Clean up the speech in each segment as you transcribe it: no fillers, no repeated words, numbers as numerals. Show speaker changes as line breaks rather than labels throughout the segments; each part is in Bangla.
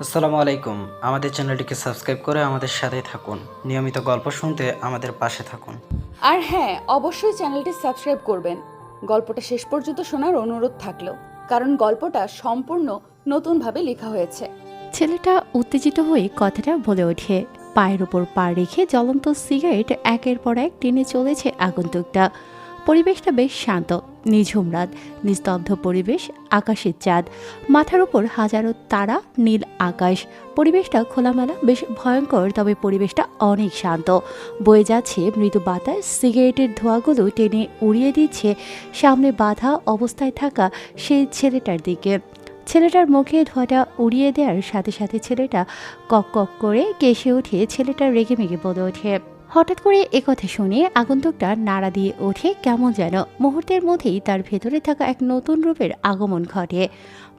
আসসালামু আলাইকুম। আমাদের চ্যানেলটিকে সাবস্ক্রাইব করে আমাদের সাথেই থাকুন। নিয়মিত গল্প শুনতে আমাদের পাশে থাকুন।
আর হ্যাঁ, অবশ্যই চ্যানেলটি সাবস্ক্রাইব করবেন। গল্পটা শেষ পর্যন্ত শোনার অনুরোধ থাকলো, কারণ গল্পটা সম্পূর্ণ নতুনভাবে লেখা হয়েছে।
ছেলেটা উত্তেজিত হয়ে কথাটা বলে ওঠে। পায়ের ওপর পা রেখে জ্বলন্ত সিগারেট একের পর এক টেনে চলেছে আগন্তুকটা। পরিবেশটা বেশ শান্ত, নিঝুম রাত, নিস্তব্ধ পরিবেশ, আকাশের চাঁদ, মাথার উপর হাজারো তারা, নীল আকাশ। পরিবেশটা খোলামেলা, বেশ ভয়ঙ্কর, তবে পরিবেশটা অনেক শান্ত। বয়ে যাচ্ছে মৃদু বাতাস, সিগারেটের ধোঁয়াগুলো টেনে উড়িয়ে দিচ্ছে সামনে বাঁধা অবস্থায় থাকা সেই ছেলেটার দিকে। ছেলেটার মুখে ধোঁয়াটা উড়িয়ে দেওয়ার সাথে সাথে ছেলেটা কক কক করে কেসে উঠে ছেলেটা রেগে মেগে বলে ওঠে। হঠাৎ করে একথা শুনে আগন্তুকটা নাড়া দিয়ে ওঠে কেমন যেন। মুহূর্তের মধ্যেই তার ভেতরে থাকা এক নতুন রূপের আগমন ঘটে।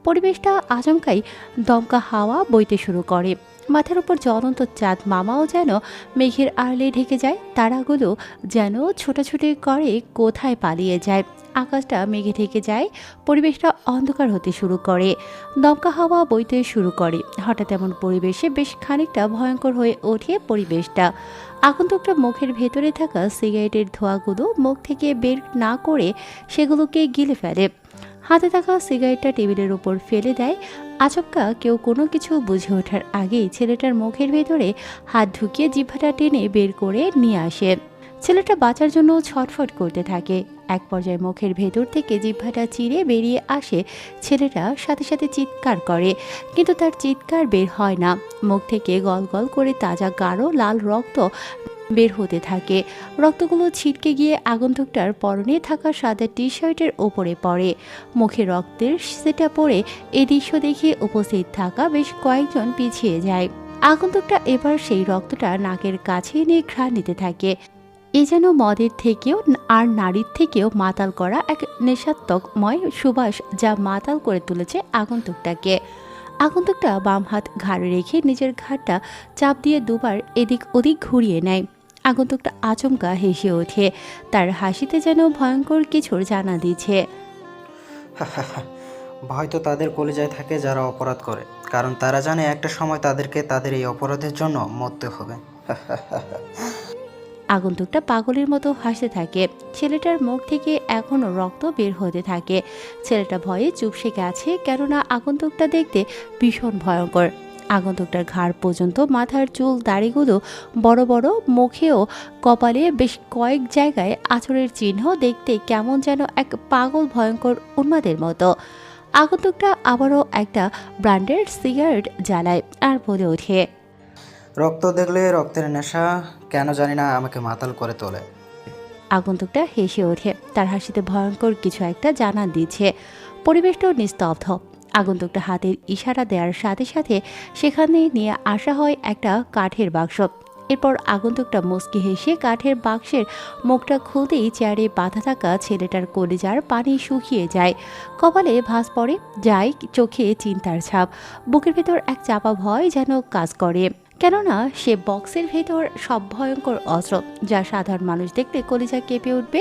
পরিবেশটা আচমকাই দমকা হাওয়া বইতে শুরু করে। মাথার উপর জ্বলন্ত চাঁদ মামাও যেন মেঘের আড়লে ঢেকে যায়। তারাগুলো যেন ছোটাছুটি করে কোথায় পালিয়ে যায়। আকাশটা মেঘে ঢেকে যায়, পরিবেশটা অন্ধকার হতে শুরু করে, দমকা হাওয়া বইতে শুরু করে। হঠাৎ এমন পরিবেশে বেশ খানিকটা ভয়ঙ্কর হয়ে ওঠে পরিবেশটা। আগন্তুকটা মুখের ভেতরে থাকা সিগারেটের ধোঁয়াগুলো মুখ থেকে বের না করে সেগুলোকে গিলে ফেলে। হাতে থাকা সিগারেটটা টেবিলের উপর ফেলে দেয়। আচমকা কেউ কোনো কিছু বুঝে ওঠার আগেই ছেলেটার মুখের ভেতরে হাত ঢুকিয়ে জিহ্বাটা টেনে বের করে নিয়ে আসে। ছেলেটা বাঁচার জন্য ছটফট করতে থাকে। এক পর্যায়ে মুখের ভেতর থেকে জিহ্বাটা চিরে বেরিয়ে আসে। ছেলেটা সাথে সাথে চিৎকার করে, কিন্তু তার চিৎকার বের হয় না। মুখ থেকে গল গল করে তাজা গাঢ় লাল রক্ত বের হতে থাকে। রক্তগুলো ছিটকে গিয়ে আগন্তুকটার পরনে থাকা সাদা টি শার্টের ওপরে পড়ে। মুখে রক্তের সেটা পড়ে এই দৃশ্য দেখে উপস্থিত থাকা বেশ কয়েকজন পিছিয়ে যায়। আগন্তুকটা এবার সেই রক্তটা নাকের কাছে নিয়ে ঘ্রাণ নিতে থাকে। এ যেন মদের থেকেও আর নারীর থেকেও মাতাল করা এক নেশাত্মকময় সুবাস, যা মাতাল করে তুলেছে আগন্তুকটাকে। আগন্তুকটা বাম হাত ঘাড়ে রেখে নিজের ঘাড়টা চাপ দিয়ে দুবার এদিক ওদিক ঘুরিয়ে নেয়। আগন্তুকটা আচমকা হেসে ওঠে। তার হাসিতে যেন ভয়ঙ্কর কিছুর জানা দিচ্ছে।
ভয় তো তাদের কলিজায় থাকে যারা অপরাধ করে, কারণ তারা জানে একটা সময় তাদেরকে তাদের এই অপরাধের জন্য মরতে হবে।
আগন্তুকটা পাগলের মতো হাসতে থাকে। ছেলেটার মুখ থেকে এখনো রক্ত বের হতে থাকে। ছেলেটা ভয়ে চুপসে গেছে, কেননা আগন্তুকটা দেখতে ভীষণ ভয়ঙ্কর। আগন্তুকটার ঘাড় পর্যন্ত মাথার চুল দাড়িগুলো বড় বড়, মুখেও কপালে বেশ কয়েক জায়গায় আঁচড়ের চিহ্ন, দেখতে কেমন যেন এক পাগল ভয়ঙ্কর উন্মাদের মতো। আগন্তুকটা আবারও একটা ব্র্যান্ডের সিগারেট জ্বালায় আর বলে ওঠে।
রক্ত দেখলে রক্তের নেশা কেন জানি না আমাকে মাতাল করে তোলে।
আগন্তুকটা হেসে ওঠে। তার হাসিতে ভয়ঙ্কর কিছু একটা জানান দিচ্ছে। পরিবেশটাও নিস্তব্ধ। আগন্তুকটা হাতের ইশারা দেওয়ার সাথে সাথে সেখানে নিয়ে আসা হয় একটা কাঠের বাক্স। এরপর আগন্তুকটা মুচকি হেসে কাঠের বাক্সের মুখটা খুলতেই চেয়ারে বাঁধা থাকা ছেলেটার কলিজার পানি শুকিয়ে যায়। কপালে ভাঁজ পড়ে যায়, চোখে চিন্তার ছাপ। বুকের ভেতর এক চাপা ভয় যেন কাজ করে, কেননা সে বক্সের ভেতর সব ভয়ঙ্কর অস্ত্র, যা সাধারণ মানুষ দেখলে কলিজা কেঁপে উঠবে।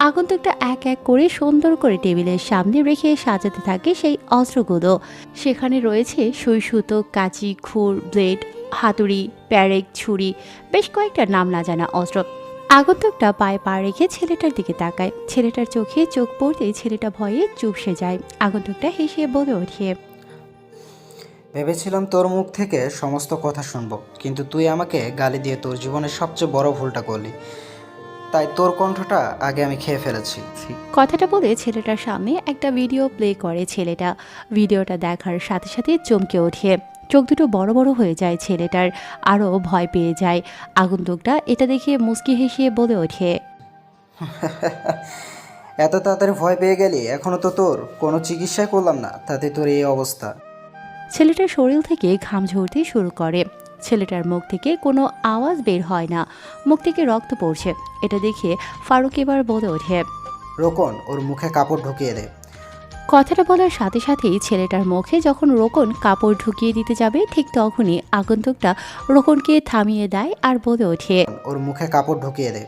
আগন্তুকটা এক এক করে সুন্দর করে টেবিলের সামনে রেখে সাজাতে থাকে সেই অস্ত্রগুলো। সেখানে রয়েছে সুই সুতো, কাঁচি, খুর, ব্লেড, হাতুড়ি, প্যারেক, ছুরি, বেশ কয়েকটা নাম না জানা অস্ত্র। আগন্তুকটা পায়ে পা রেখে ছেলেটার দিকে তাকায়। ছেলেটার চোখে চোখ পড়তেই ছেলেটা ভয়ে চুপসে যায়। আগন্তুকটা হেসে বলে ওঠে।
ভেবেছিলাম তোর মুখ থেকে সমস্ত কথা শুনবো, কিন্তু তুই আমাকে গালি দিয়ে তোর জীবনের সবচেয়ে বড় ভুলটা করলি। তাই তোর কণ্ঠটা আগে আমি খেয়ে ফেলেছি।
কথাটা বলে ছেলেটার সামনে একটা ভিডিও প্লে করে ছেলেটা। ভিডিওটা দেখার সাথে সাথে চমকে ওঠে। চোখ দুটো বড় বড় হয়ে যায় ছেলেটার, আরও ভয় পেয়ে যায়। আগন্তুকটা এটা দেখে মুচকি হেসে বলে ওঠে।
এত তাড়াতাড়ি ভয় পেয়ে গেলি? এখনো তো তোর কোনো চিকিৎসা করলাম না, তাতে তোর এই অবস্থা।
ছেলেটার শরীর থেকে ঘাম ঝরতে শুরু করে। ছেলেটার মুখ থেকে কোনো আওয়াজ বের হয় না, মুখ থেকে রক্ত পড়ছে। এটা দেখে ফারুক এবার বলে ওঠে।
রোকন, ওর মুখে কাপড় ঢুকিয়ে দে।
কথাটা বলার সাথে সাথেই ছেলেটার মুখে যখন রোকন কাপড় ঢুকিয়ে দিতে যাবে, ঠিক তখনই আগন্তুকটা রোকনকে থামিয়ে দেয় আর বলে ওঠে।
ওর মুখে কাপড় ঢুকিয়ে দে।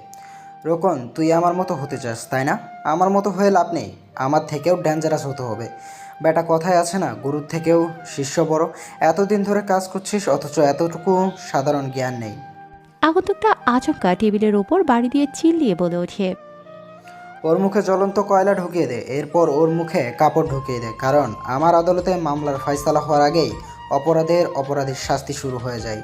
রোকন, তুই আমার মতো হতে চাস তাই না? আমার মতো হয়ে লাভ নেই, আমার থেকেও ডেঞ্জারাস হতে হবে। বেটা কথায় আছে না, গুরুর থেকেও শিষ্য বড়। এতদিন ধরে কাজ করছিস অথচ এতটুকু সাধারণ জ্ঞান নেই।
আগন্তুকটা আচমকা টেবিলের ওপর বাড়ি দিয়ে চিল্লিয়ে বলে ওঠে।
ওর মুখে জ্বলন্ত কয়লা ঢুকিয়ে দে, এরপর ওর মুখে কাপড় ঢুকিয়ে দে, কারণ আমার আদালতে মামলার ফয়সালা হওয়ার আগেই অপরাধীর শাস্তি শুরু হয়ে যায়।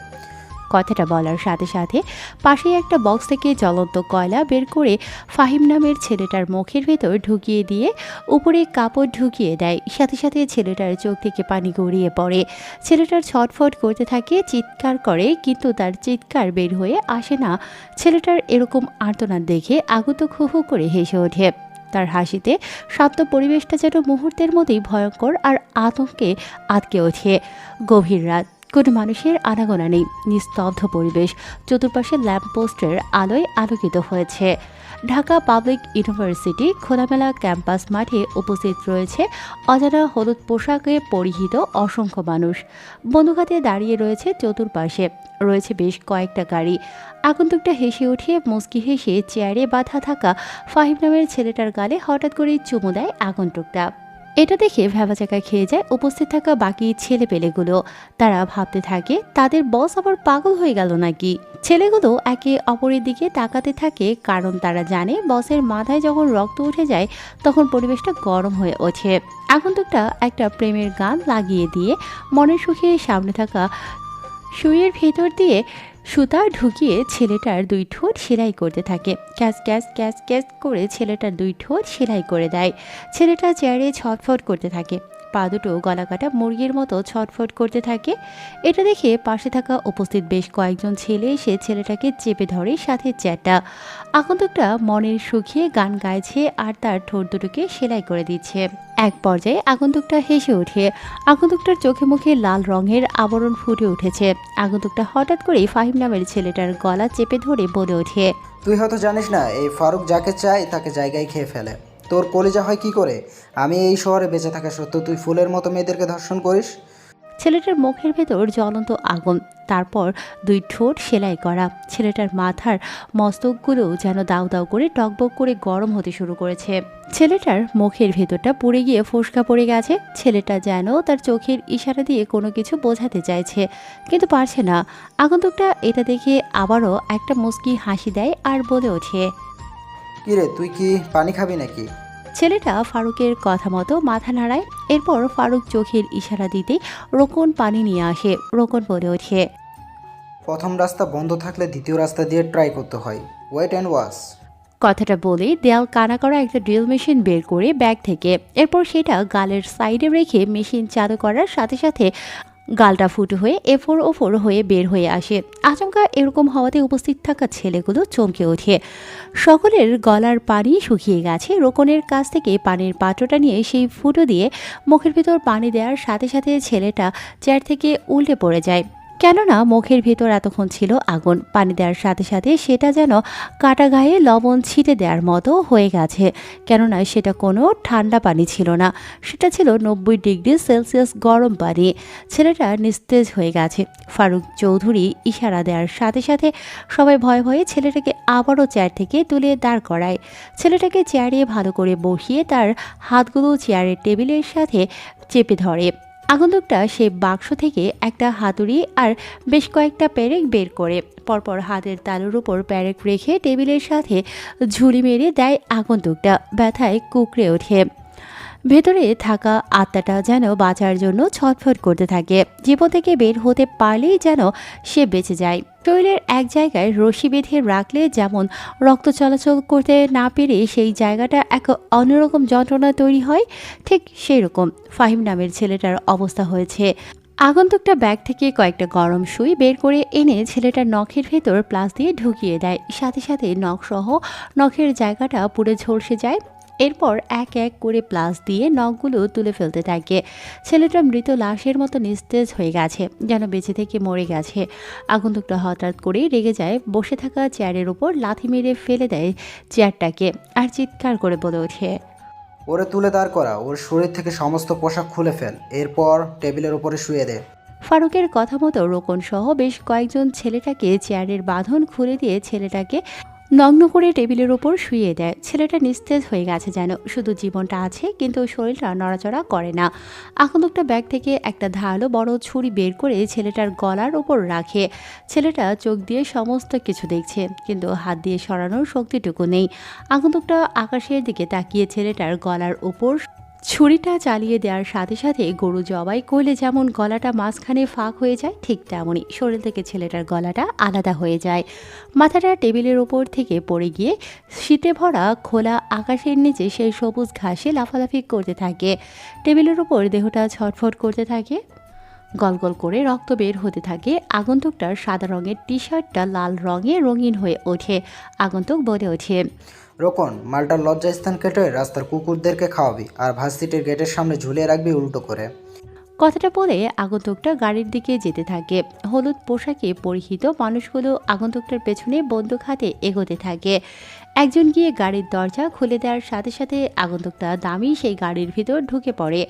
কথাটা বলার সাথে সাথে পাশেই একটা বক্স থেকে জ্বলন্ত কয়লা বের করে ফাহিম নামের ছেলেটার মুখের ভেতর ঢুকিয়ে দিয়ে উপরে কাপড় ঢুকিয়ে দেয়। সাথে সাথে ছেলেটার চোখ থেকে পানি গড়িয়ে পড়ে। ছেলেটার ছটফট করতে থাকে, চিৎকার করে, কিন্তু তার চিৎকার বের হয়ে আসে না। ছেলেটার এরকম আর্তনাদ দেখে আগন্তুক হু হু করে হেসে ওঠে। তার হাসিতে শান্ত পরিবেশটা যেন মুহূর্তের মধ্যেই ভয়ঙ্কর আর আতঙ্কে আটকে ওঠে। গভীর রাত, কোনো মানুষের আনাগোনা নেই, নিস্তব্ধ পরিবেশ। চতুর্পাশে ল্যাম্পপোস্টের আলোয় আলোকিত হয়েছে। ঢাকা পাবলিক ইউনিভার্সিটি খোলামেলা ক্যাম্পাস মাঠে উপস্থিত রয়েছে অজানা হলুদ পোশাকে পরিহিত অসংখ্য মানুষ। বন্দুক হাতে দাঁড়িয়ে রয়েছে চতুর্পাশে, রয়েছে বেশ কয়েকটা গাড়ি। আগন্তুকটা হেসে উঠে মুচকি হেসে চেয়ারে বাঁধা থাকা ফাহিম নামের ছেলেটার গালে হঠাৎ করেই চুমু দেয় আগন্তুকটা। এটা দেখে ভ্যাবাচাকা খেয়ে যায় উপস্থিত থাকা বাকি ছেলেপেলেগুলো। তারা ভাবতে থাকে তাদের বস আবার পাগল হয়ে গেল নাকি। ছেলেগুলো একে অপরের দিকে তাকাতে থাকে, কারণ তারা জানে বসের মাথায় যখন রক্ত উঠে যায় তখন পরিবেশটা গরম হয়ে ওঠে। আগন্তুকটা একটা প্রেমের গান লাগিয়ে দিয়ে মনের সুখে সামনে থাকা সুইয়ের ভেতর দিয়ে সুতা ঢুকিয়ে ছেলেটার দুই ঠোঁট সেলাই করতে থাকে। ক্যাচ ক্যাচ ক্যাচ ক্যাচ করে ছেলেটার দুই ঠোঁট সেলাই করে দেয়। ছেলেটা চেয়ারে ছটফট করতে থাকে, পা দুটো গলাকাটা মুরগির মতো ছটফট করতে থাকে। এটা দেখে পাশে থাকা উপস্থিত বেশ কয়েকজন ছেলে এসে ছেলেটাকে চেপে ধরে, সাথে চ্যাটা। আগন্তুকটা মনের সুখে গান গাইছে আর তার ঠোঁট দুটোকে সেলাই করে দিচ্ছে। এক পর্যায়ে আগন্তুকটা হেসে ওঠে। আগন্তুকটার চোখে মুখে লাল রঙের আবরণ ফুটে উঠেছে। আগন্তুকটা হঠাৎ করেই ফাহিম নামের ছেলেটার গলা চেপে ধরে বলে ওঠে,
তুই হয়তো জানিস না, এই ফারুক যাকে চায় তাকে জায়গায় খেয়ে ফেলে। তোর কলিজা হয় কি করে? আমি এই শহরে বেঁচে থাকা সত্ত্বেও তুই ফুলের মতো মেয়েদেরকে ধর্ষণ করিস।
ছেলেটার মুখের ভেতর জ্বলন্ত আগুন, তারপর দুই ঠোঁট সেলাই করা। ছেলেটার মাথার মস্তকগুলো যেন দাউ দাউ করে টকবক করে গরম হতে শুরু করেছে। ছেলেটার মুখের ভেতরটা পুড়ে গিয়ে ফোসকা পড়ে গেছে। ছেলেটা যেন তার চোখের ইশারা দিয়ে কোনো কিছু বোঝাতে চাইছে, কিন্তু পারছে না। আগন্তুকটা এটা দেখে আবারও একটা মুচকি হাসি দেয় আর বলে ওঠে,
কিরে, তুই কি পানি খাবি নাকি?
ছেলেটা ফারুকের কথা মতো মাথা নাড়ায়। এরপর ফারুক চোখের ইশারা দিতেই রোকন পানি নিয়ে আসে। রোকন বলে ওঠে,
প্রথম রাস্তা বন্ধ থাকলে দ্বিতীয় রাস্তা দিয়ে ট্রাই করতে হয়। Wait and watch.
কথাটা বলে দেয়াল কানা করা একটা ড্রিল মেশিন বের করে ব্যাগ থেকে, এরপর সেটা গালের সাইডে রেখে মেশিন চালু করার সাথে সাথে গালটা ফুটো হয়ে এফোর ওফোর হয়ে বের হয়ে আসে। আচমকা এরকম হওয়াতে উপস্থিত থাকা ছেলেগুলো চমকে ওঠে। সকলের গলার পানি শুকিয়ে গেছে। রোকনের কাছ থেকে পানির পাত্রটা নিয়ে সেই ফুটো দিয়ে মুখের ভিতর পানি দেওয়ার সাথে সাথে ছেলেটা চেয়ার থেকে উল্টে পড়ে যায়, কেননা মুখের ভেতর এতক্ষণ ছিল আগুন। পানি দেওয়ার সাথে সাথে সেটা যেন কাটা গায়ে লবণ ছিটে দেওয়ার মতো হয়ে গেছে, কেননা সেটা কোনো ঠান্ডা পানি ছিল না, সেটা ছিল 90 ডিগ্রি সেলসিয়াস গরম পানি। ছেলেটা নিস্তেজ হয়ে গেছে। ফারুক চৌধুরী ইশারা দেওয়ার সাথে সাথে সবাই ভয়ে ভয়ে ছেলেটাকে আবারও চেয়ার থেকে তুলে দাঁড় করায়। ছেলেটাকে চেয়ারে ভালো করে বসিয়ে তার হাতগুলো চেয়ারের টেবিলের সাথে চেপে ধরে। আগন্তুকটা সে বাক্স থেকে একটা হাতুড়ি আর বেশ কয়েকটা পেরেক বের করে পরপর হাতের তালুর উপর পেরেক রেখে টেবিলের সাথে ঝুলি মেরে দেয়। আগন্তুকটা ব্যথায় কুঁকড়ে ওঠে। ভেতরে থাকা আত্মাটা যেন বাঁচার জন্য ছটফট করতে থাকে। জীবন থেকে বের হতে পারলেই যেন সে বেঁচে যায়। শরীরের এক জায়গায় রশি বেঁধে রাখলে যেমন রক্ত চলাচল করতে না পেরে সেই জায়গাটা এক অন্যরকম যন্ত্রণা তৈরি হয়, ঠিক সেই রকম ফাহিম নামের ছেলেটার অবস্থা হয়েছে। আগন্তুকটা ব্যাগ থেকে কয়েকটা গরম সুই বের করে এনে ছেলেটার নখের ভেতর প্লাস দিয়ে ঢুকিয়ে দেয়। সাথে সাথে নখসহ নখের জায়গাটা পুরো ঝলসে যায়। এরপর এক এক করে প্লাস দিয়ে নখগুলো তুলে ফেলতে থাকে। ছেলেটা মৃত লাশের মতো নিস্তেজ হয়ে গেছে, যেন বেঁচে থেকে মরে গেছে। আগন্তুকটা হঠাৎ করেই রেগে যায়, বসে থাকা চেয়ারের উপর লাথি মেরে ফেলে দেয় চেয়ারটাকে আর চিৎকার করে বলে ওঠে,
ওরে তুলে দাঁড় করা, ওর শরীর থেকে সমস্ত পোশাক খুলে ফেল, এরপর টেবিলের উপরে শুয়ে দে।
ফারুকের কথা মতো রোকন সহ বেশ কয়েকজন ছেলেটাকে চেয়ারের বাঁধন খুলে দিয়ে ছেলেটাকে নগ্ন করে টেবিলের ওপর শুইয়ে দেয়। ছেলেটা নিস্তেজ হয়ে গেছে যেন, শুধু জীবনটা আছে কিন্তু শরীরটা নড়াচড়া করে না। আগন্তুকটা ব্যাগ থেকে একটা ধারালো বড় ছুরি বের করে ছেলেটার গলার ওপর রাখে। ছেলেটা চোখ দিয়ে সমস্ত কিছু দেখছে কিন্তু হাত দিয়ে সরানোর শক্তিটুকু নেই। আগন্তুকটা আকাশের দিকে তাকিয়ে ছেলেটার গলার ওপর ছুরিটা চালিয়ে দেওয়ার সাথে সাথে গরু জবাই করলে যেমন গলাটা মাঝখানে ফাঁক হয়ে যায়, ঠিক তেমনই শরীর থেকে ছেলেটার গলাটা আলাদা হয়ে যায়। মাথাটা টেবিলের ওপর থেকে পড়ে গিয়ে শীতে ভরা খোলা আকাশের নিচে সেই সবুজ ঘাসে লাফালাফি করতে থাকে। টেবিলের ওপর দেহটা ছটফট করতে থাকে, গলগল করে রক্ত বের হতে থাকে। আগন্তুকটার সাদা রঙের টি শার্টটা লাল রঙে রঙিন হয়ে ওঠে। আগন্তুক বলে ওঠে,
রোকন, মালটার লজ্জাস্থান কেটে রাস্তার কুকুরদেরকে খাওয়াবি আর ভার্সিটির গেটের সামনে ঝুলিয়ে রাখবি উল্টো করে।
কথাটা বলে আগন্তুকটা গাড়ির দিকে যেতে থাকে। হলুদ পোশাকে পরিহিত মানুষগুলো আগন্তুকটার পেছনে বন্দুক হাতে এগোতে থাকে। একজন গিয়ে গাড়ির দরজা খুলে দেওয়ার সাথে সাথে আগন্তুকটা দামি সেই গাড়ির ভিতর ঢুকে পড়ে।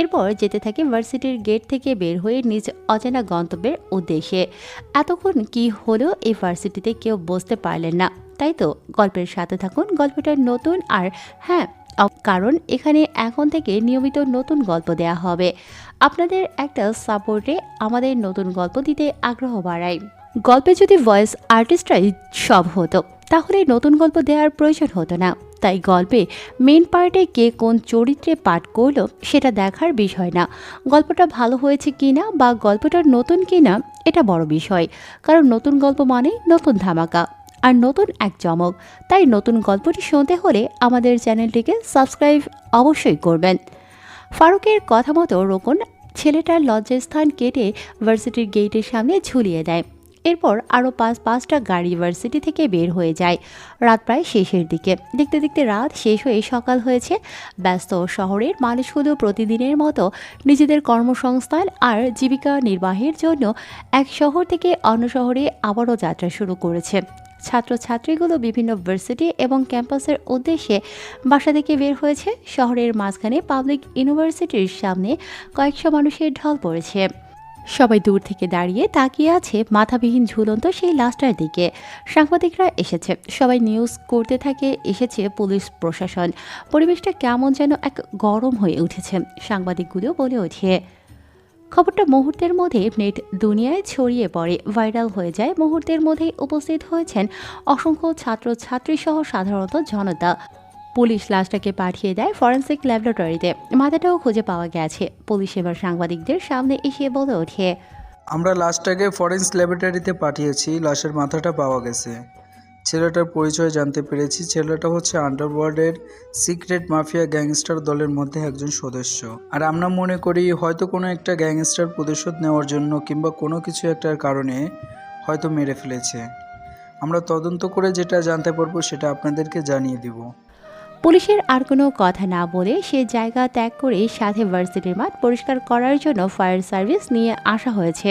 এরপর যেতে থাকে ভার্সিটির গেট থেকে বের হয়ে নিজ অজানা গন্তব্যের উদ্দেশ্যে। এতক্ষণ কি হলো এই ভার্সিটিতে কেউ বুঝতে পারলেন না, তাই তো? গল্পের সাথে থাকুন, গল্পটা নতুন আর হ্যাঁ, কারণ এখানে এখন থেকে নিয়মিত নতুন গল্প দেয়া হবে। আপনাদের একটা সাপোর্টে আমাদের নতুন গল্প দিতে আগ্রহ বাড়ায়। গল্পে যদি ভয়েস আর্টিস্টরাই সব হতো তাহলে নতুন গল্প দেওয়ার প্রয়োজন হতো না। তাই গল্পে মেন পার্টে কে কোন চরিত্রে পাঠ করলো সেটা দেখার বিষয় না, গল্পটা ভালো হয়েছে কিনা বা গল্পটা নতুন কিনা এটা বড় বিষয়। কারণ নতুন গল্প মানে নতুন ধামাকা আর নতুন এক চমক। তাই নতুন গল্পটি শুনতে হলে আমাদের চ্যানেলটিকে সাবস্ক্রাইব অবশ্যই করবেন। ফারুকের কথা মতো রোকন ছেলেটার লজ্জাস্থান কেটে ভার্সিটির গেটের সামনে ঝুলিয়ে দেয়। এরপর আরও পাঁচটা গাড়ি ভার্সিটি থেকে বের হয়ে যায়। রাত প্রায় শেষের দিকে, দেখতে দেখতে রাত শেষ হয়ে সকাল হয়েছে। ব্যস্ত শহরের মানুষগুলো প্রতিদিনের মতো নিজেদের কর্মসংস্থান আর জীবিকা নির্বাহের জন্য এক শহর থেকে অন্য শহরে আবারও যাত্রা শুরু করেছে। ছাত্রছাত্রীগুলো বিভিন্ন ভার্সিটি এবং ক্যাম্পাসের উদ্দেশ্যে বাসা থেকে বের হয়েছে। শহরের মাঝখানে পাবলিক ইউনিভার্সিটির সামনে কয়েকশো মানুষের ঢল পড়েছে। সবাই দূর থেকে দাঁড়িয়ে তাকিয়ে আছে মাথাবিহীন ঝুলন্ত সেই লাশটার দিকে। সাংবাদিকরা এসেছে, সবাই নিউজ করতে থাকে, এসেছে পুলিশ প্রশাসন। পরিবেশটা কেমন যেন এক গরম হয়ে উঠেছে। সাংবাদিকগুলো বলে ওঠে, খবরটা মুহূর্তের মধ্যে নেট দুনিয়ায় ছড়িয়ে পড়ে, ভাইরাল হয়ে যায়। মুহূর্তের মধ্যেই উপস্থিত হয়েছেন অসংখ্য ছাত্রছাত্রী সহ সাধারণত জনতা। পুলিশ লাশটাকে পাঠিয়ে দেয় ফরেন্সিক ল্যাবরেটরিতে। মাথাটাও খুঁজে পাওয়া গেছে। পুলিশ এবার সাংবাদিকদের সামনে এসে বলে ওঠে,
আমরা লাশটাকে ফরেন্স ল্যাবরেটরিতে পাঠিয়েছি, লাশের মাথাটা পাওয়া গেছে। ছেলেটার পরিচয় জানতে পেরেছি। ছেলেটা হচ্ছে আন্ডারওয়ার্ল্ডের সিক্রেট মাফিয়া গ্যাংস্টার দলের মধ্যে একজন সদস্য। আর আমরা মনে করি হয়তো কোনো একটা গ্যাংস্টার প্রতিশোধ নেওয়ার জন্য কিংবা কোনো কিছু একটার কারণে হয়তো মেরে ফেলেছে। আমরা তদন্ত করে যেটা জানতে পারবো সেটা আপনাদেরকে জানিয়ে দিব।
পুলিশের আর কোনো কথা না বলে সে জায়গা ত্যাগ করে সাথে ভার্সিটির মাঠ পরিষ্কার করার জন্য ফায়ার সার্ভিস নিয়ে আসা হয়েছে।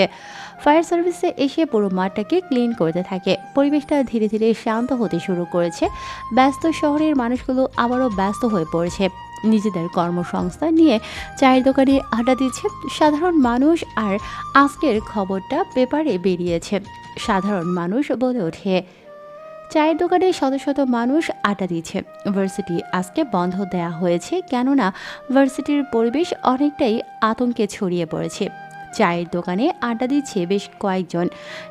ফায়ার সার্ভিসে এসে পুরো মাঠটাকে ক্লিন করতে থাকে। পরিবেশটা ধীরে ধীরে শান্ত হতে শুরু করেছে। ব্যস্ত শহরের মানুষগুলো আবারও ব্যস্ত হয়ে পড়েছে, নিজেদের কর্মসংস্থান নিয়ে চায়ের দোকানে আড্ডা দিচ্ছে সাধারণ মানুষ। আর আজকের খবরটা পেপারে বেরিয়েছে। সাধারণ মানুষ বলে ওঠে, চায়ের দোকানে শত শত মানুষ আড্ডা দিচ্ছে। ভার্সিটি আজকে বন্ধ দেওয়া হয়েছে, কেননা ভার্সিটির পরিবেশ অনেকটাই আতঙ্কে ছড়িয়ে পড়েছে। চায়ের দোকানে আড্ডা দিচ্ছে বেশ কয়েকজন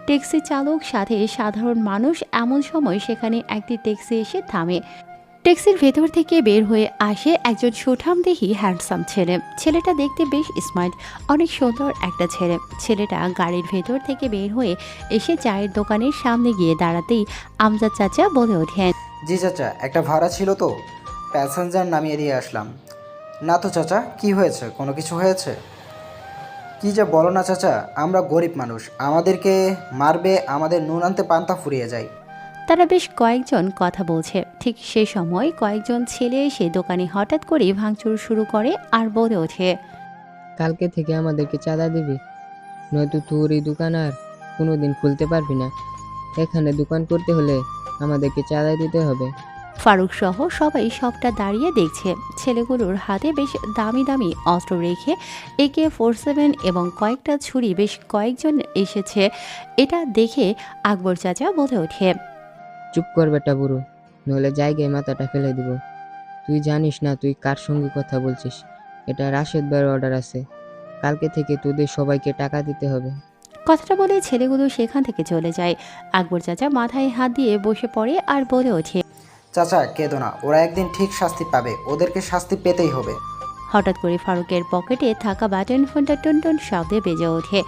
ট্যাক্সি চালক সাথে সাধারণ মানুষ। এমন সময় সেখানে একটি ট্যাক্সি এসে থামে। ট্যাক্সির ভেতর থেকে বের হয়ে আসে একজন সুঠামদেহী হ্যান্ডসাম ছেলে। ছেলেটা দেখতে বেশ স্মার্ট, অনেক সুন্দর একটা ছেলে। ছেলেটা গাড়ির ভেতর থেকে বের হয়ে এসে চায়ের দোকানের সামনে গিয়ে দাঁড়াতেই আমজাদ চাচা বলে ওঠেন,
জি চাচা, একটা ভাড়া ছিল তো, প্যাসেঞ্জার নামিয়ে দিয়ে আসলাম। না তো চাচা, কি হয়েছে? কোনো কিছু হয়েছে? কি যে বলো না চাচা, আমরা গরিব মানুষ, আমাদেরকে মারবে, আমাদের নুন আনতে পান্তা ফুরিয়ে যায়।
তারা বেশ কয়েকজন কথা বলছে। ঠিক সে সময় কয়েকজন ছেলে এসে দোকানে হঠাৎ করে ভাঙচুর শুরু করে আর বলে ওঠে,
কালকে থেকে আমাদেরকে চাঁদা দিবি, নয়তো তোর এই দোকান আর কোনোদিন খুলতে পারবি না। এখানে দোকান করতে হলে আমাদেরকে চাঁদা দিতে হবে।
ফারুক সহ সবাই সবটা দাঁড়িয়ে দেখছে। ছেলেগুলোর হাতে বেশ দামি দামি অস্ত্র রেখে AK-47 এবং কয়েকটা ছুরি বেশ কয়েকজন এসেছে। এটা দেখে আকবর চাচা বলে ওঠে,
চুপ কর বেটা বুড়ো, নইলে জায়গায় মাথাটা ফেলে দিব। তুই জানিস না তুই কার সঙ্গে কথা বলছিস? এটা রাশেদ ভাইয়ের অর্ডার আছে, কালকে থেকে তোদের সবাইকে টাকা দিতে হবে।
কথাটা বলে ছেলেগুলো সেখান থেকে চলে যায়। আকবর চাচা মাথায় হাত দিয়ে বসে পড়ে আর বলে ওঠে,
চাচা কেঁদো না, ওরা একদিন ঠিক শাস্তি পাবে, ওদেরকে শাস্তি পেতেই হবে।
হঠাৎ করে ফারুকের পকেটে থাকা বাটন ফোনটা টুনটুন শব্দে বেজে ওঠে।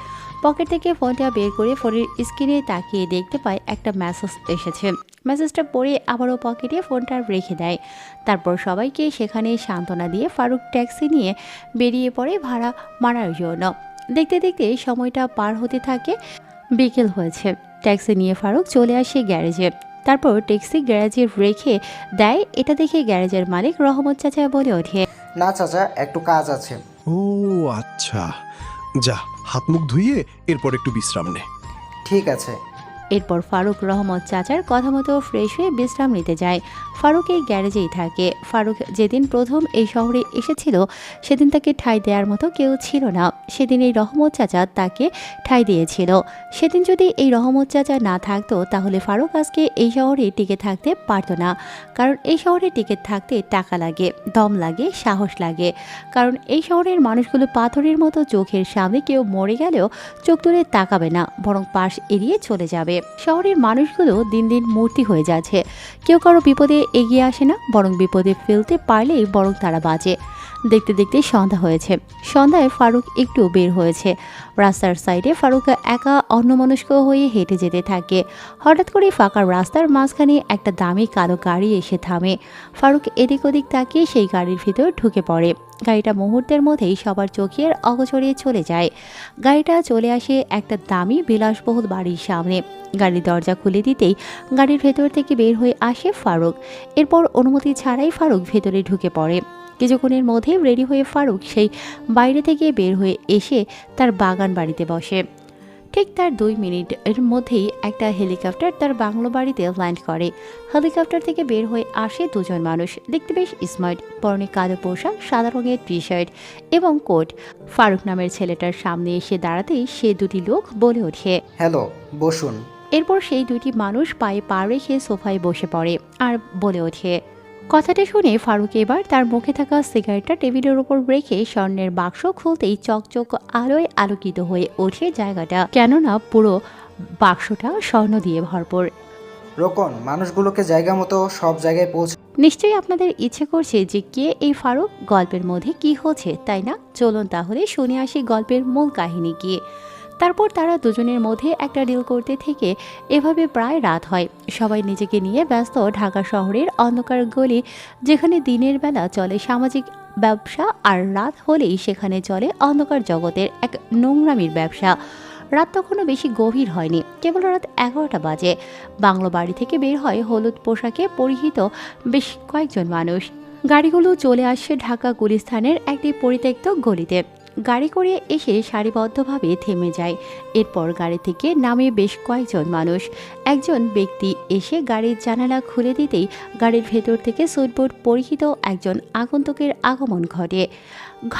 পকেট থেকে ফোনটা বের করে ফোনের স্ক্রিনে তাকিয়ে দেখতে পায় একটা মেসেজ এসেছে। মেসেজটা পড়ে আবারও পকেটে ফোনটা রেখে দেয়। তারপর সবাইকে সেখানে সান্ত্বনা দিয়ে ফারুক ট্যাক্সি নিয়ে বেরিয়ে পড়ে ভাড়া মারার জন্য। দেখতে দেখতে সময়টা পার হতে থাকে। বিকেল হয়েছে। ট্যাক্সি নিয়ে ফারুক চলে আসে গ্যারেজে। তারপর ট্যাক্সি গ্যারেজে রেখে দেয়। এটা দেখে গ্যারেজের মালিক রহমত চাচা বলে ওঠে,
না চাচা, একটু কাজ আছে।
ও আচ্ছা, যা হাত মুখ ধুইয়ে এরপর একটু বিশ্রাম নে।
ঠিক আছে।
এরপর ফারুক রহমত চাচার কথা মতো ফ্রেশ হয়ে বিশ্রাম নিতে যায়। ফারুক এই গ্যারেজেই থাকে। ফারুক যেদিন প্রথম এই শহরে এসেছিল সেদিন তাকে ঠাঁই দেওয়ার মতো কেউ ছিল না। সেদিন এই রহমত চাচা তাকে ঠাঁই দিয়েছিল। সেদিন যদি এই রহমত চাচা না থাকতো তাহলে ফারুক আজকে এই শহরে টিকে থাকতে পারতো না। কারণ এই শহরে টিকে থাকতে টাকা লাগে, দম লাগে, সাহস লাগে। কারণ এই শহরের মানুষগুলো পাথরের মতো, চোখের সামনে কেউ মরে গেলেও চোখ তুলে তাকাবে না, বরং পাশ এড়িয়ে চলে যাবে। শহরের মানুষগুলো দিন দিন মূর্তি হয়ে যাচ্ছে। কেউ কারো বিপদে এগিয়ে আসে না, বরং বিপদে ফেলতে পারলেই বরং তারা বাঁচে। দেখতে দেখতে সন্ধ্যা হয়েছে। সন্ধ্যায় ফারুক একটু বের হয়েছে। রাস্তার সাইডে ফারুক একা অন্যমনস্ক হয়ে হেঁটে যেতে থাকে। হঠাৎ করে ফাঁকা রাস্তার মাঝখানে একটা দামি কালো গাড়ি এসে থামে। ফারুক এদিক ওদিক তাকিয়ে সেই গাড়ির ভিতর ঢুকে পড়ে। গাড়িটা মুহূর্তের মধ্যেই সবার চোখের অগোচরে চলে যায়। গাড়িটা চলে আসে একটা দামি বিলাসবহুল বাড়ির সামনে। গাড়ির দরজা খুলে দিতেই গাড়ির ভেতর থেকে বের হয়ে আসে ফারুক। এরপর অনুমতি ছাড়াই ফারুক ভেতরে ঢুকে পড়ে। কিছুক্ষণের মধ্যে রেডি হয়ে ফারুক সেই বাইরে থেকে বের হয়ে এসে তার বাগান বাড়িতে বসে। ঠিক তার 2 মিনিটের মধ্যেই একটা হেলিকপ্টার তার বাংলো বাড়িতে ল্যান্ড করে। হেলিকপ্টার থেকে বের হয়ে আসে দুজন মানুষ, দেখতে বেশ স্মার্ট। পরনে কালো পোশাক, সাদা রঙের টি শার্ট এবং কোট। ফারুক নামের ছেলেটার সামনে এসে দাঁড়াতেই সে দুটি লোক বলে ওঠে,
হ্যালো, বসুন।
এরপর সেই দুটি মানুষ পায়ে পা রেখে সোফায় বসে পড়ে আর বলে ওঠে। কথাটা শুনে ফারুক এবার তার মুখে থাকা সিগারেটটা টেবিলের উপর রেখে স্বর্ণের বাক্স খুলতেই চকচক আলোয় আলোকিত হয়ে ওঠে জায়গাটা, কেননা পুরো বাক্সটা স্বর্ণ দিয়ে ভরপুর।
রোকন, মানুষগুলোকে জায়গা মতো সব জায়গায় পৌঁছে।
নিশ্চয়ই আপনাদের ইচ্ছে করছে যে কে এই ফারুক, গল্পের মধ্যে কি হচ্ছে, তাই না? চলুন তাহলে শুনে আসি গল্পের মূল কাহিনী কি। তারপর তারা দুজনের মধ্যে একটা ডিল করতে থেকে এভাবে প্রায় রাত হয়। সবাই নিজেকে নিয়ে ব্যস্ত। ঢাকা শহরের অন্ধকার গলি, যেখানে দিনের বেলা চলে সামাজিক ব্যবসা আর রাত হলেই সেখানে চলে অন্ধকার জগতের এক নোংরামির ব্যবসা। রাত তখনও বেশি গভীর হয়নি, কেবল রাত 11টা বাজে। বাংলো বাড়ি থেকে বের হয় হলুদ পোশাকে পরিহিত বেশ কয়েকজন মানুষ। গাড়িগুলো চলে আসে ঢাকা গুলিস্তানের একটি পরিত্যক্ত গলিতে। গাড়ি করে এসে সারিবদ্ধভাবে থেমে যায়। এরপর গাড়ি থেকে নামে বেশ কয়েকজন মানুষ। একজন ব্যক্তি এসে গাড়ির জানালা খুলে দিতেই গাড়ির ভেতর থেকে সুটবুট পরিহিত একজন আগন্তুকের আগমন ঘটে।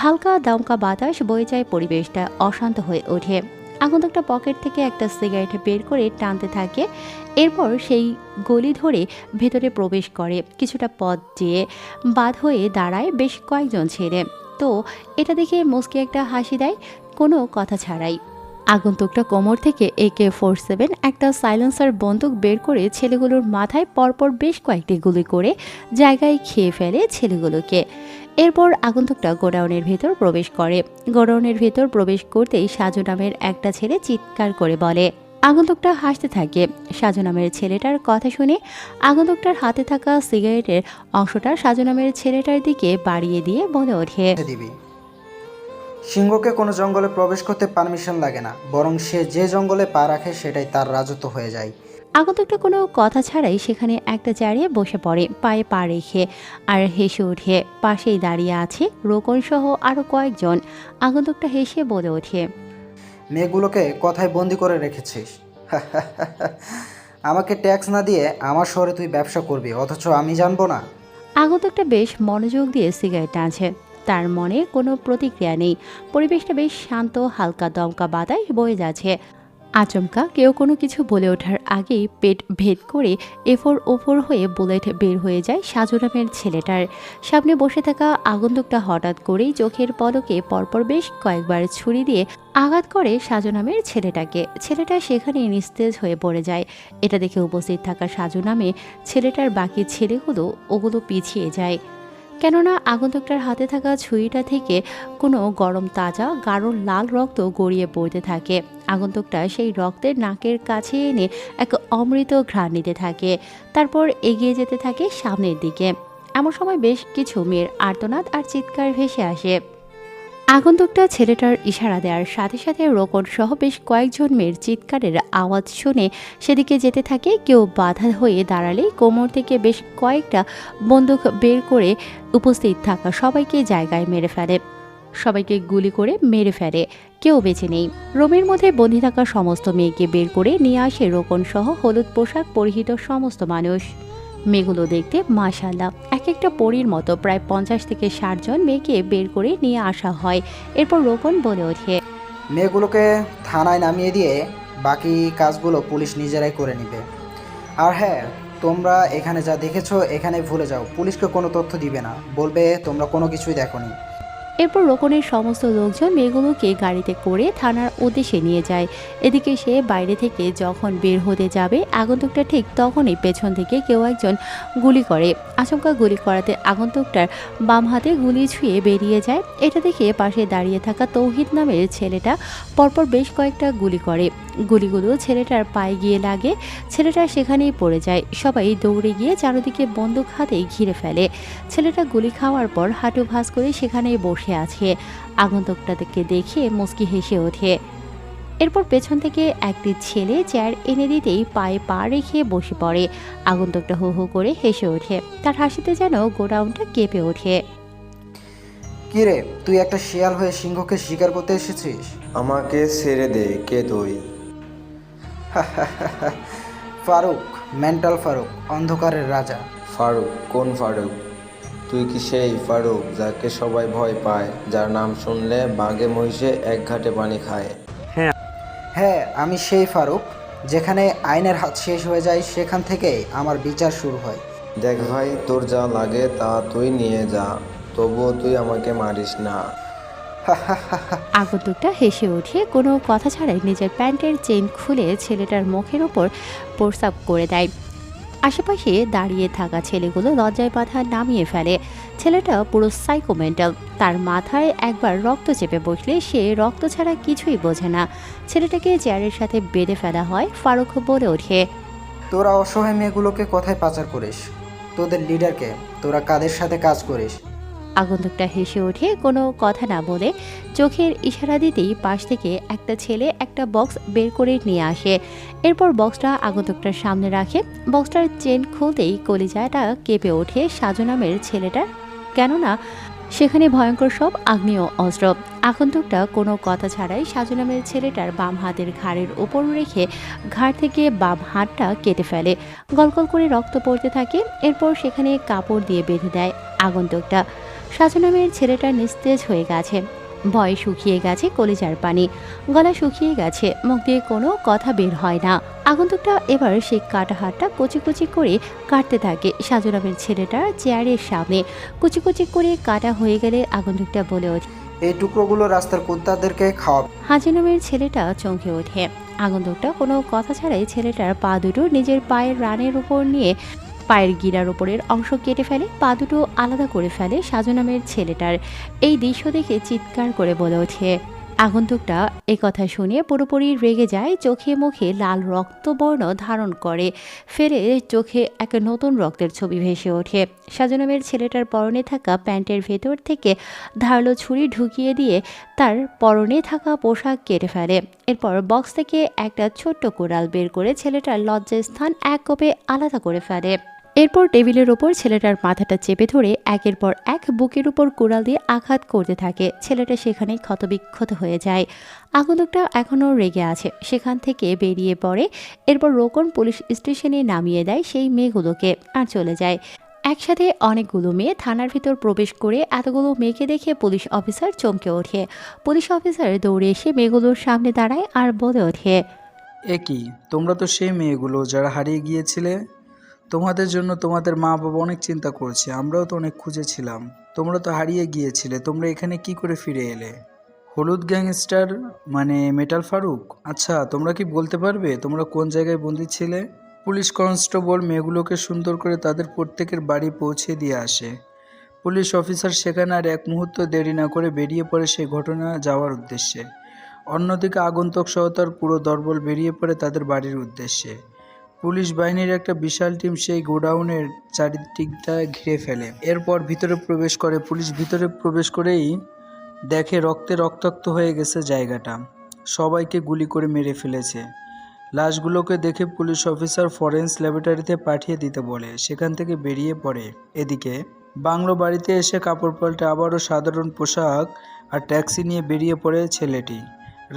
হালকা দমকা বাতাস বয়ে যায়, পরিবেশটা অশান্ত হয়ে ওঠে। আগন্তুকটা পকেট থেকে একটা সিগারেট বের করে টানতে থাকে। এরপর সেই গলি ধরে ভেতরে প্রবেশ করে। কিছুটা পথ যেয়ে বাদ হয়ে দাঁড়ায় বেশ কয়েকজন ছেলে। তো এটা দেখে মুচকি একটা হাসি দেয় কোনো কথা ছাড়াই। আগন্তুকটা কোমর থেকে AK-47 একটা সাইলেন্সার বন্দুক বের করে ছেলেগুলোর মাথায় পরপর বেশ কয়েকটি গুলি করে জায়গায় খেয়ে ফেলে ছেলেগুলোকে। এরপর আগন্তুকটা গোডাউনের ভেতর প্রবেশ করে। গোডাউনের ভেতর প্রবেশ করতেই সাজু নামের একটা ছেলে চিৎকার করে বলে। আগন্তুকটা হাসতে থাকে। সাজু নামের ছেলেটার কথা শুনে আগন্তুকটার হাতে থাকা সিগারেটের অংশটা সাজু নামের ছেলেটার দিকে বাড়িয়ে দিয়ে বলে ওঠে,
দিবি। সিংহকে কোনো জঙ্গলে প্রবেশ করতে পারমিশন লাগে না, বরং সে যে জঙ্গলে পা রাখে সেটাই তার রাজত্ব হয়ে যায়।
আগন্তুকটা কোনো কথা ছাড়াই সেখানে একটা চেয়ারে বসে পড়ে, পায়ে পা রেখে, আর হেসে উঠে। পাশেই দাঁড়িয়ে আছে রোকন সহ আরো কয়েকজন। আগন্তুকটা হেসে বলে ওঠে,
মেয়েগুলোকে কথায় বন্দি করে রেখেছিস। আমাকে ট্যাক্স না দিয়ে আমার শহরে তুই ব্যবসা করবি, অথচ আমি জানবো না।
আগন্তুকটা বেশ মনোযোগ দিয়ে সিগারেট টানছে। তার মনে কোনো প্রতিক্রিয়া নেই। পরিবেশটা বেশ শান্ত, হালকা দমকা বাতাস বয়ে যাচ্ছে। আচমকা কেউ কোনো কিছু বলে ওঠার আগেই পেট ভেদ করে এফোর ওফোর হয়ে বুলেট বের হয়ে যায় সাজু নামের ছেলেটার। সামনে বসে থাকা আগন্তুকটা হঠাৎ করেই চোখের পলকে পরপর বেশ কয়েকবার ছুরি দিয়ে আঘাত করে সাজু নামের ছেলেটাকে। ছেলেটা সেখানেই নিস্তেজ হয়ে পড়ে যায়। এটা দেখে উপস্থিত থাকা সাজু নামে ছেলেটার বাকি ছেলেগুলো ওগুলো পিছিয়ে যায়, কেননা আগন্তুকটার হাতে থাকা ছুরিটা থেকে কোনো গরম তাজা গাঢ় লাল রক্ত গড়িয়ে পড়তে থাকে। আগন্তুকটা সেই রক্তের নাকের কাছে এনে এক অমৃত ঘ্রাণ নিতে থাকে, তারপর এগিয়ে যেতে থাকে সামনের দিকে। এমন সময় বেশ কিছু মেয়ের আর্তনাদ আর চিৎকার ভেসে আসে। আগন্তুকটা ছেলেটার ইশারা দেওয়ার সাথে সাথে রোকন সহ বেশ কয়েকজন মেয়ের চিৎকারের আওয়াজ শুনে সেদিকে যেতে থাকে। কেউ বাধা হয়ে দাঁড়ালেই কোমর থেকে বেশ কয়েকটা বন্দুক বের করে উপস্থিত থাকা সবাইকে জায়গায় মেরে ফেলে, সবাইকে গুলি করে মেরে ফেলে, কেউ বেঁচে নেই। রুমের মধ্যে বন্দি থাকা সমস্ত মেয়েকে বের করে নিয়ে আসে রোকন সহ হলুদ পোশাক পরিহিত সমস্ত মানুষ। মেয়েগুলো দেখতে মাশাআল্লাহ এক একটা পরীর মতো। প্রায় 50 থেকে 60 জন মেয়েকে বের করে নিয়ে আসা হয়। এরপর রোকন বলে ওঠে,
মেয়েগুলোকে থানায় নামিয়ে দিয়ে বাকি কাজগুলো পুলিশ নিজেরাই করে নেবে। আর হ্যাঁ, তোমরা এখানে যা দেখেছো এখানে ভুলে যাও, পুলিশকে কোনো তথ্য দিবে না, বলবে তোমরা কোনো কিছুই দেখোনি।
এরপর রোকনের সমস্ত লোকজন মেয়েগুলোকে গাড়িতে করে থানার উদ্দেশ্যে নিয়ে যায়। এদিকে সে বাইরে থেকে যখন বের হতে যাবে আগন্তুকটা ঠিক তখনই পেছন থেকে কেউ একজন গুলি করে। আচমকা গুলি করাতে আগন্তুকটার বাম হাতে গুলি ছুঁয়ে বেরিয়ে যায়। এটা দেখে পাশে দাঁড়িয়ে থাকা তৌহিদ নামের ছেলেটা পরপর বেশ কয়েকটা গুলি করে। গুলিগুলো ছেলেটার পায়ে গিয়ে লাগে, ছেলেটা সেখানেই পড়ে যায়। সবাই দৌড়ে গিয়ে চারদিকে বন্দুক হাতে ঘিরে ফেলে। ছেলেটা গুলি খাওয়ার পর হাঁটু ভাঁজ করে সেখানেই বসে আছে। আগন্তুকটাকে দেখে মুচকি হেসে ওঠে। এরপর পেছন থেকে একটি ছেলে চেয়ার এনে দিতেই পায়ে পা রেখে বসে পড়ে। আগন্তুকটা হু হু করে হেসে ওঠে, তার হাসিতে যেন গোডাউনটা কেঁপে ওঠে।
কিরে, তুই একটা শিয়াল হয়ে সিংহকে শিকার করতে এসেছিস?
আমাকে ছেড়ে দে, কে তুই?
ফারুক, মেন্টাল ফারুক, অন্ধকারের রাজা।
ফারুক? কোন ফারুক? তুই কি সেই ফারুক যাকে সবাই ভয় পায়, যার নাম শুনলে বাঘে মহিষে এক ঘাটে পানি খায়?
হ্যাঁ, আমি সেই ফারুক, যেখানে আইনের হাত শেষ হয়ে যায় সেখান থেকেই আমার বিচার শুরু হয়।
দেখ ভাই, তোর যা লাগে তা তুই নিয়ে যা, তবুও তুই আমাকে মারিস না।
আগন্তুকটা হেসে উঠে কোনো কথা ছাড়াই নিজের প্যান্টের চেইন খুলে ছেলেটার মুখের ওপর প্রস্রাব করে দেয়। আশেপাশে দাঁড়িয়ে থাকা ছেলেগুলো লজ্জায় মাথা নামিয়ে ফেলে। ছেলেটা পুরো সাইকোমেন্টাল, তার মাথায় একবার রক্ত চেপে বসলে সে রক্ত ছাড়া কিছুই বোঝে না। ছেলেটাকে চেয়ারের সাথে বেঁধে ফেলা হয়। ফারুক বলে ওঠে,
তোরা অসহায় মেয়েগুলোকে কোথায় পাচার করিস? তোদের লিডারকে? তোরা কাদের সাথে কাজ করিস?
আগন্তুকটা হেসে ওঠে কোনো কথা না বলে চোখের ইশারা দিতেই পাশ থেকে একটা ছেলে একটা বক্স বের করে নিয়ে আসে। এরপর বক্সটা আগন্তুকটার সামনে রাখে। বক্সটার চেন খুলতেই কলিজাটা কেঁপে ওঠে সাজু নামের ছেলেটার, কেননা সেখানে ভয়ঙ্কর সব আগ্নেয় অস্ত্র। আগন্তুকটা কোনো কথা ছাড়াই সাজু নামের ছেলেটার বাম হাতের ঘাড়ের ওপর রেখে ঘাড় থেকে বাম হাতটা কেটে ফেলে। গলগল করে রক্ত পড়তে থাকে। এরপর সেখানে কাপড় দিয়ে বেঁধে দেয় আগন্তুকটা। সাজু নামের ছেলেটা নিস্তেজ হয়ে গেছে, ভয়ে শুকিয়ে গেছে কলিজার পানি, গলা শুকিয়ে গেছে, মুখ দিয়ে কোনো কথা বের হয় না। আগন্তুকটা এবার সেই কাটা হাতটা কুচি কুচি করে কাটতে থাকে সাজু নামের ছেলেটার চেয়ারের সামনে। কুচি কুচি করে কাটা হয়ে গেলে আগন্তুকটা বলে ওঠে,
এই টুকরোগুলো রাস্তার কুত্তাদেরকে খাওয়াবে।
হাজি নামের ছেলেটা চমকে ওঠে। আগন্তুকটা কোনো কথা ছাড়াই ছেলেটার পা দুটো নিজের পায়ের রানের উপর নিয়ে পায়ের গিরার উপরের অংশ কেটে ফেলে, পা দুটো আলাদা করে ফেলে সাজু নামের ছেলেটার। এই দৃশ্য দেখে চিৎকার করে বলে ওঠে। আগন্তুকটা কথা শুনে পুরোপুরি রেগে যায়, চোখে মুখে লাল রক্তবর্ণ ধারণ করে ফেলে চোখে এক নতুন রক্তের ছবি ভেসে ওঠে। সাজু নামের ছেলেটার পরনে থাকা প্যান্টের ভেতর থেকে ধারালো ছুরি ঢুকিয়ে দিয়ে তার পরনে থাকা পোশাক কেটে ফেলে। এরপর বক্স থেকে একটা ছোট্ট কোড়াল বের করে ছেলেটার লজ্জার স্থান এক কোপে আলাদা করে ফেলে। এরপর টেবিলের ওপর ছেলেটার মাথাটা চেপে ধরে একের পর এক বুকের উপর কোড়াল দিয়ে আঘাত করতে থাকে। ছেলেটা সেখানে ক্ষতবিক্ষত হয়ে যায়। আগন্তুকটা এখনও রেগে আছে, সেখান থেকে বেরিয়ে পড়ে। এরপর রোকন পুলিশ স্টেশনে নামিয়ে দেয় সেই মেয়েগুলোকে আর চলে যায়। একসাথে অনেকগুলো মেয়ে থানার ভিতর প্রবেশ করে এতগুলো মেয়েকে দেখে পুলিশ অফিসার চমকে ওঠে। পুলিশ অফিসার দৌড়ে এসে মেয়েগুলোর সামনে দাঁড়ায় আর বলে ওঠে,
এ কি, তোমরা তো সেই মেয়েগুলো যারা হারিয়ে গিয়েছিলে। তোমাদের জন্য তোমাদের মা বাবা অনেক চিন্তা করছে, আমরাও তো অনেক খুঁজেছিলাম। তোমরা তো হারিয়ে গিয়েছিলে, তোমরা এখানে কি করে ফিরে এলে? হলুদ গ্যাংস্টার মানে মেটাল ফারুক? আচ্ছা, তোমরা কি বলতে পারবে তোমরা কোন জায়গায় বন্দী ছিলে? পুলিশ কনস্টেবল মেয়েগুলোকে সুন্দর করে তাদের প্রত্যেকের বাড়ি পৌঁছে দিয়ে আসে। পুলিশ অফিসার সেখানে আর এক মুহূর্ত দেরি না করে বেরিয়ে পড়ে সেই ঘটনা যাওয়ার উদ্দেশ্যে। অন্যদিকে আগন্তুক সহ তার পুরো দলবল বেরিয়ে পড়ে তাদের বাড়ির উদ্দেশ্যে। পুলিশ বাহিনীর একটা বিশাল টিম সেই গোডাউনের চারিদিকটা ঘিরে ফেলে। এরপর ভিতরে প্রবেশ করে। পুলিশ ভিতরে প্রবেশ করেই দেখে রক্তে রক্তাক্ত হয়ে গেছে জায়গাটা। সবাইকে গুলি করে মেরে ফেলেছে। লাশগুলোকে দেখে পুলিশ অফিসার ফরেন্স ল্যাবরেটরিতে পাঠিয়ে দিতে বলে, সেখান থেকে বেরিয়ে পড়ে। এদিকে বাংলো বাড়িতে এসে কাপড় পাল্টে আবারও সাধারণ পোশাক আর ট্যাক্সি নিয়ে বেরিয়ে পড়ে ছেলেটি।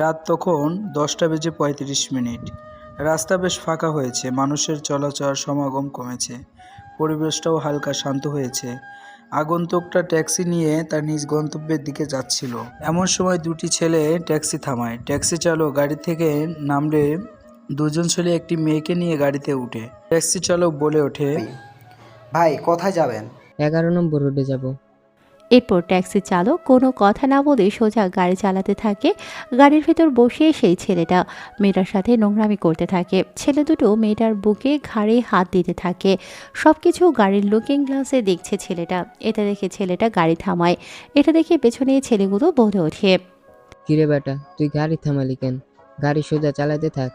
রাত তখন 10:35। রাস্তা বেশ ফাঁকা হয়েছে, মানুষের চলাচল সমাগম কমেছে, পরিবেশটাও হালকা শান্ত হয়েছে। আগন্তুকটা ট্যাক্সি নিয়ে তার নিজ গন্তব্যের দিকে যাচ্ছিল। এমন সময় দুটি ছেলে ট্যাক্সি থামায়। ট্যাক্সি চালক গাড়ি থেকে নামলে দুজন ছেলে একটি মেয়েকে নিয়ে গাড়িতে উঠে। ট্যাক্সি চালক বলে ওঠে,
ভাই কোথায় যাবেন?
11 নম্বর রোডে যাব।
এরপর ট্যাক্সি চালক কোনো কথা না বলে সোজা গাড়ি চালাতে থাকে। গাড়ির ভেতর বসে সেই ছেলেটা মেয়েটার সাথে নোংরামি করতে থাকে। ছেলে দুটো মেয়েটার বুকে ঘাড়ে হাত দিতে থাকে। সব কিছু গাড়ির লুকিং গ্লাসে দেখছে ছেলেটা। এটা দেখে ছেলেটা গাড়ি থামায়। এটা দেখে পেছনে ছেলেগুলো বলে ওঠে,
কিরে বেটা, তুই গাড়ি থামালি কেন? গাড়ি সোজা চালাতে থাক।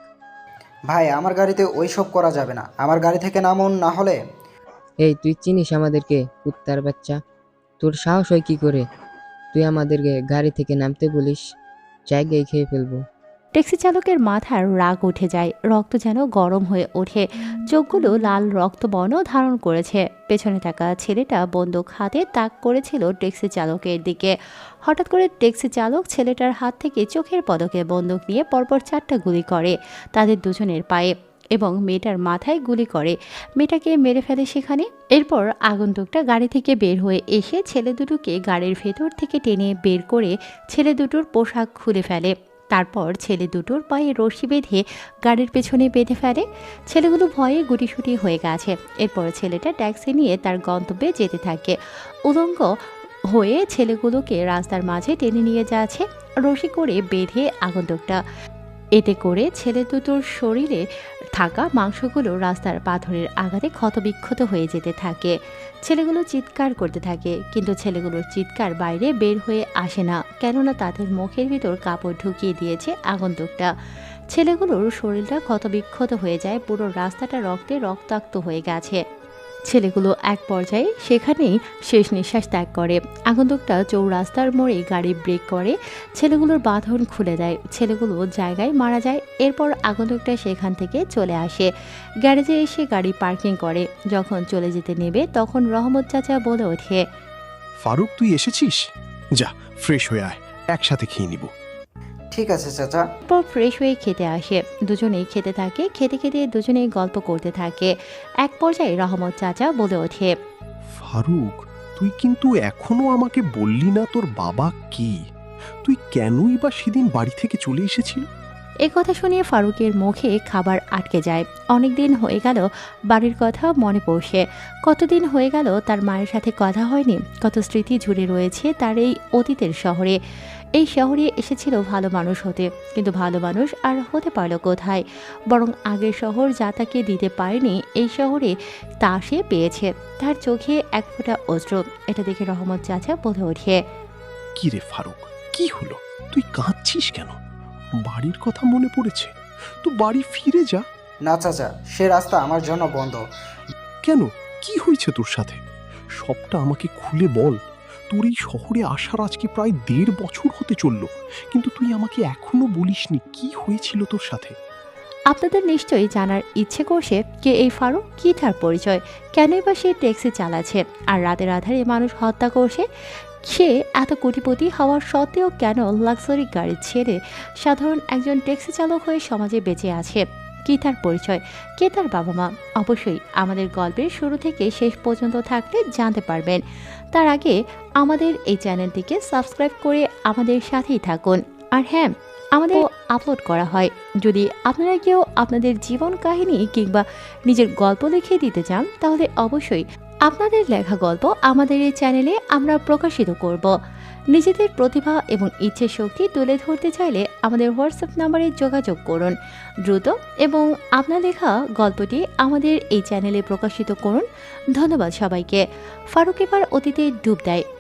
ভাই আমার গাড়িতে ওই সব করা যাবে না, আমার গাড়ি থেকে নামুন না হলে।
এই তুই চিনিস আমাদেরকে? কুত্তার বাচ্চা, তোর সাহস হয় কি করে তুই আমাদেরকে গাড়ি থেকে নামতে বলিস? জায়গায় খেয়ে ফেলবো।
ট্যাক্সি চালকের মাথার রাগ উঠে যায়, রক্ত যেন গরম হয়ে ওঠে, চোখগুলো লাল রক্তবর্ণ ধারণ করেছে। পেছনে থাকা ছেলেটা বন্দুক হাতে তাক করেছিল ট্যাক্সি চালকের দিকে। হঠাৎ করে ট্যাক্সি চালক ছেলেটার হাত থেকে চোখের পলকে বন্দুক নিয়ে পরপর 4টা গুলি করে তাদের দুজনের পায়ে এবং মেয়েটার মাথায় গুলি করে। মেয়েটাকে মেরে ফেলে সেখানে। এরপর আগন্তুকটা গাড়ি থেকে বের হয়ে এসে ছেলে দুটোকে গাড়ির ভেতর থেকে টেনে বের করে ছেলে দুটোর পোশাক খুলে ফেলে। তারপর ছেলে দুটোর পায়ে রশি বেঁধে গাড়ির পেছনে বেঁধে ফেলে। ছেলেগুলো ভয়ে গুটিসুটি হয়ে গেছে। এরপর ছেলেটা ট্যাক্সি নিয়ে তার গন্তব্যে যেতে থাকে। উলঙ্গ হয়ে ছেলেগুলোকে রাস্তার মাঝে টেনে নিয়ে যাচ্ছে রশি করে বেঁধে আগন্তুকটা। এতে করে ছেলে দুটোর শরীরে থাকা মাংসগুলো রাস্তার পাথরের আঘাতে ক্ষতবিক্ষত হয়ে যেতে থাকে। ছেলেগুলো চিৎকার করতে থাকে, কিন্তু ছেলেগুলোর চিৎকার বাইরে বের হয়ে আসে না, কেননা তাদের মুখের ভিতর কাপড় ঢুকিয়ে দিয়েছে আগন্তুকটা। ছেলেগুলোর শরীরটা ক্ষতবিক্ষত হয়ে যায়, পুরো রাস্তাটা রক্তে রক্তাক্ত হয়ে গেছে। ছেলেগুলো এক পর্যায়ে সেখানেই শেষ নিঃশ্বাস ত্যাগ করে। আগন্তুকটা চৌরাস্তার মোড়ে গাড়ি ব্রেক করে, ছেলেগুলোর বাঁধন খুলে দেয়, ছেলেগুলো জায়গায় মারা যায়। এরপর আগন্তুকটা সেখান থেকে চলে আসে, গ্যারেজে এসে গাড়ি পার্কিং করে। যখন চলে যেতে নেবে তখন রহমত চাচা বলে ওঠে,
ফারুক তুই এসেছিস? যা ফ্রেশ হয়ে আয়, একসাথে খেয়ে নিব।
ঠিক আছে চাচা।
এরপর ফ্রেশ হয়ে খেতে আসে। দুজনেই খেতে থাকে। খেতে খেতে দুজনেই গল্প করতে থাকে। এক পর্যায়ে রহমত চাচা বলে ওঠে,
ফারুক তুই কিন্তু এখনো আমাকে বললি না তোর বাবা কি? তুই কেনই বা সেদিন বাড়ি থেকে চলে এসেছিল?
এই কথা শুনে ফারুকের মুখে খাবার আটকে যায়। অনেক দিন হয়ে গেল বাড়ির কথা মনে পড়ছে। কতদিন হয়ে গেল তার মায়ের সাথে কথা হয়নি। কত স্মৃতি জুড়ে রয়েছে তার এই অতীতের শহরে। এই শহরে এসেছিল ভালো মানুষ হতে, কিন্তু ভালো মানুষ আর হতে পারল কোথায়? বরং আগের শহর যা তাকে দিতে পারেনি, এই শহরে তা সে পেয়েছে। তার চোখে এক ফোঁটা অশ্রু। এটা দেখে রহমত চাচা বলে ওঠে,
কি রে ফারুক, কি হলো? তুই কাঁদছিস কেন? বাড়ির কথা মনে পড়েছে? তুই বাড়ি ফিরে যা।
না চাচা, সে রাস্তা আমার জন্য বন্ধ।
কেন, কি হয়েছে তোর সাথে? সবটা আমাকে খুলে বল। তোর এই শহরে আসার আজকে প্রায় 1.5 বছর হতে চলল, কিন্তু তুই আমাকে এখনো বলিসনি কি হয়েছিল তোর সাথে।
আপনাদের নিশ্চয়ই জানার ইচ্ছে করছে কে এই ফারুক, কী তার পরিচয়, কেনই বা সে ট্যাক্সি চালাচ্ছে আর রাতের আধারে মানুষ হত্যা করছে। সে এত কোটিপতি হওয়ার সত্ত্বেও কেন লাক্সারি গাড়ি ছেড়ে সাধারণ একজন ট্যাক্সি চালক হয়ে সমাজে বেঁচে আছে? কী তার পরিচয়, কে তার বাবা মা? অবশ্যই আমাদের গল্পের শুরু থেকে শেষ পর্যন্ত থাকলে জানতে পারবেন। তার আগে আমাদের এই চ্যানেলটিকে সাবস্ক্রাইব করে আমাদের সাথেই থাকুন। আর হ্যাঁ, আমাদের আপলোড করা হয়। যদি আপনারা কেউ আপনাদের জীবন কাহিনী কিংবা নিজের গল্প লিখে দিতে চান তাহলে অবশ্যই আপনাদের লেখা গল্প আমাদের এই চ্যানেলে আমরা প্রকাশিত করব। নিজেদের প্রতিভা এবং ইচ্ছে শক্তি তুলে ধরতে চাইলে আমাদের হোয়াটসঅ্যাপ নম্বরে যোগাযোগ করুন দ্রুত এবং আপনার লেখা গল্পটি আমাদের এই চ্যানেলে প্রকাশিত করুন। ধন্যবাদ সবাইকে। ফারুক এবার অতীতে ডুব দেয়।